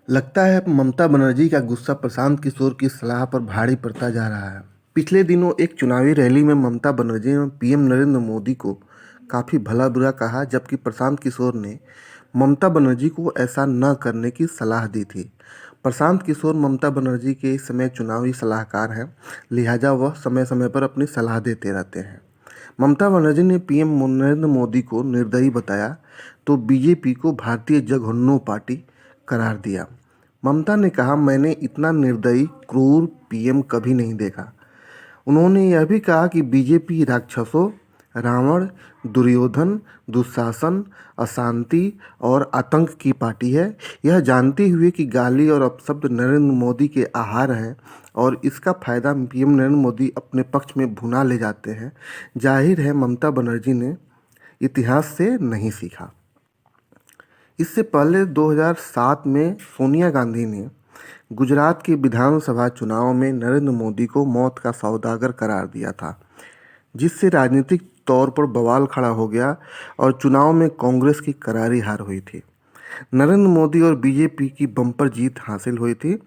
लगता है ममता बनर्जी का गुस्सा प्रशांत किशोर की सलाह पर भारी पड़ता जा रहा है। पिछले दिनों एक चुनावी रैली में ममता बनर्जी ने पीएम नरेंद्र मोदी को काफ़ी भला बुरा कहा, जबकि प्रशांत किशोर ने ममता बनर्जी को ऐसा न करने की सलाह दी थी। प्रशांत किशोर ममता बनर्जी के इस समय चुनावी सलाहकार हैं, लिहाजा वह समय समय पर अपनी सलाह देते रहते हैं। ममता बनर्जी ने पीएम नरेंद्र मोदी को निर्दयी बताया तो बीजेपी को भारतीय जघन्य पार्टी करार दिया। ममता ने कहा, मैंने इतना निर्दयी क्रूर पीएम कभी नहीं देखा। उन्होंने यह भी कहा कि बीजेपी राक्षसों, रावण, दुर्योधन, दुशासन, अशांति और आतंक की पार्टी है। यह जानते हुए कि गाली और अपशब्द नरेंद्र मोदी के आहार हैं और इसका फायदा पीएम नरेंद्र मोदी अपने पक्ष में भुना ले जाते हैं। जाहिर है ममता बनर्जी ने इतिहास से नहीं सीखा। इससे पहले 2007 में सोनिया गांधी ने गुजरात के विधानसभा चुनाव में नरेंद्र मोदी को मौत का सौदागर करार दिया था, जिससे राजनीतिक तौर पर बवाल खड़ा हो गया और चुनाव में कांग्रेस की करारी हार हुई थी। नरेंद्र मोदी और बीजेपी की बम्पर जीत हासिल हुई थी।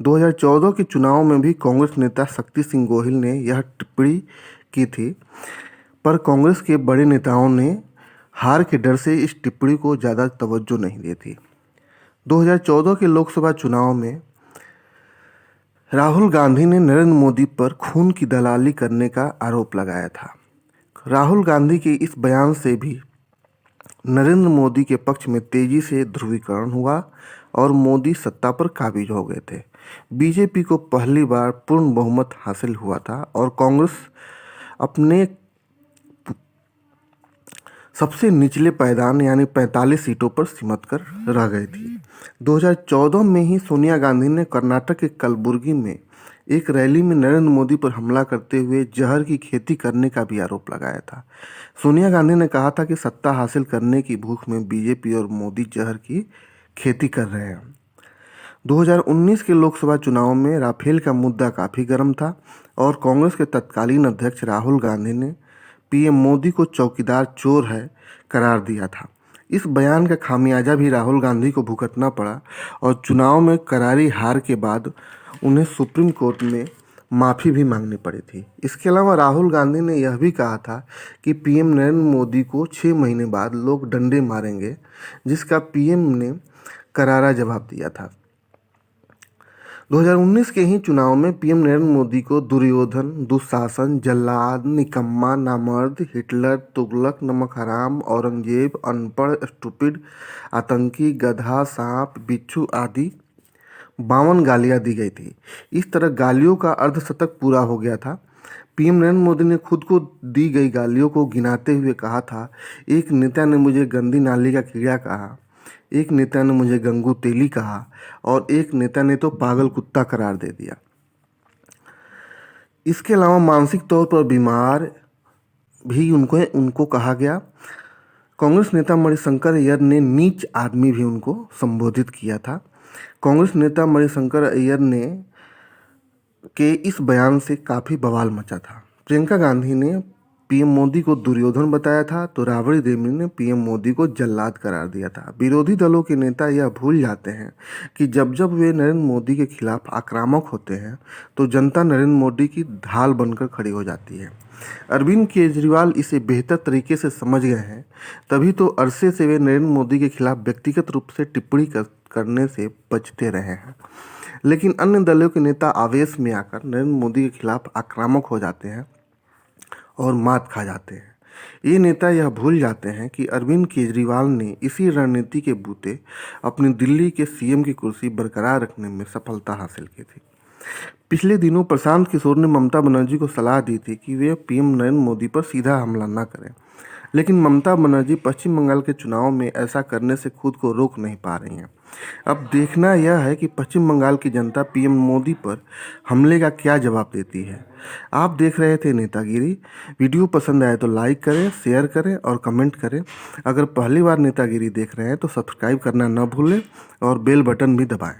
2014 के चुनाव में भी कांग्रेस नेता शक्ति सिंह गोहिल ने यह टिप्पणी की थी, पर कांग्रेस के बड़े नेताओं ने हार के डर से इस टिप्पणी को ज़्यादा तवज्जो नहीं दी थी। 2014 के लोकसभा चुनाव में राहुल गांधी ने नरेंद्र मोदी पर खून की दलाली करने का आरोप लगाया था। राहुल गांधी के इस बयान से भी नरेंद्र मोदी के पक्ष में तेजी से ध्रुवीकरण हुआ और मोदी सत्ता पर काबिज हो गए थे। बीजेपी को पहली बार पूर्ण बहुमत हासिल हुआ था और कांग्रेस अपने सबसे निचले पायदान यानी 45 सीटों पर सिमट कर रह गई थी। 2014 में ही सोनिया गांधी ने कर्नाटक के कलबुर्गी में एक रैली में नरेंद्र मोदी पर हमला करते हुए जहर की खेती करने का भी आरोप लगाया था। सोनिया गांधी ने कहा था कि सत्ता हासिल करने की भूख में बीजेपी और मोदी जहर की खेती कर रहे हैं। 2019 के लोकसभा चुनाव में राफेल का मुद्दा काफ़ी गर्म था और कांग्रेस के तत्कालीन अध्यक्ष राहुल गांधी ने पीएम मोदी को चौकीदार चोर है करार दिया था। इस बयान का खामियाजा भी राहुल गांधी को भुगतना पड़ा और चुनाव में करारी हार के बाद उन्हें सुप्रीम कोर्ट में माफ़ी भी मांगनी पड़ी थी। इसके अलावा राहुल गांधी ने यह भी कहा था कि पीएम नरेंद्र मोदी को 6 महीने बाद लोग डंडे मारेंगे, जिसका पीएम ने करारा जवाब दिया था। 2019 के ही चुनाव में पीएम नरेंद्र मोदी को दुर्योधन, दुशासन, जल्लाद, निकम्मा, नामर्द, हिटलर, तुगलक, नमक हराम, औरंगजेब, अनपढ़, स्टूपिड, आतंकी, गधा, सांप, बिच्छू आदि 52 गालियां दी गई थी। इस तरह गालियों का अर्धशतक पूरा हो गया था। पीएम नरेंद्र मोदी ने खुद को दी गई गालियों को गिनाते हुए कहा था, एक नेता ने मुझे गंदी नाली का कीड़ा कहा, एक नेता ने मुझे गंगू तेली कहा और एक नेता ने तो पागल कुत्ता करार दे दिया। इसके अलावा मानसिक तौर पर बीमार भी उनको कहा गया। कांग्रेस नेता मणिशंकर अय्यर ने नीच आदमी भी उनको संबोधित किया था। कांग्रेस नेता मणिशंकर अय्यर ने के इस बयान से काफ़ी बवाल मचा था। प्रियंका गांधी ने पीएम मोदी को दुर्योधन बताया था तो राबड़ी देवी ने पीएम मोदी को जल्लाद करार दिया था। विरोधी दलों के नेता यह भूल जाते हैं कि जब जब वे नरेंद्र मोदी के खिलाफ आक्रामक होते हैं तो जनता नरेंद्र मोदी की ढाल बनकर खड़ी हो जाती है। अरविंद केजरीवाल इसे बेहतर तरीके से समझ गए हैं, तभी तो अरसे से वे नरेंद्र मोदी के खिलाफ व्यक्तिगत रूप से टिप्पणी करने से बचते रहे हैं। लेकिन अन्य दलों के नेता आवेश में आकर नरेंद्र मोदी के खिलाफ आक्रामक हो जाते हैं और मात खा जाते हैं। ये नेता यह भूल जाते हैं कि अरविंद केजरीवाल ने इसी रणनीति के बूते अपनी दिल्ली के सीएम की कुर्सी बरकरार रखने में सफलता हासिल की थी। पिछले दिनों प्रशांत किशोर ने ममता बनर्जी को सलाह दी थी कि वे पीएम नरेंद्र मोदी पर सीधा हमला न करें, लेकिन ममता बनर्जी पश्चिम बंगाल के चुनाव में ऐसा करने से खुद को रोक नहीं पा रही हैं। अब देखना यह है कि पश्चिम बंगाल की जनता पीएम मोदी पर हमले का क्या जवाब देती है। आप देख रहे थे नेतागिरी। वीडियो पसंद आए तो लाइक करें, शेयर करें और कमेंट करें। अगर पहली बार नेतागिरी देख रहे हैं तो सब्सक्राइब करना न भूलें और बेल बटन भी दबाएं।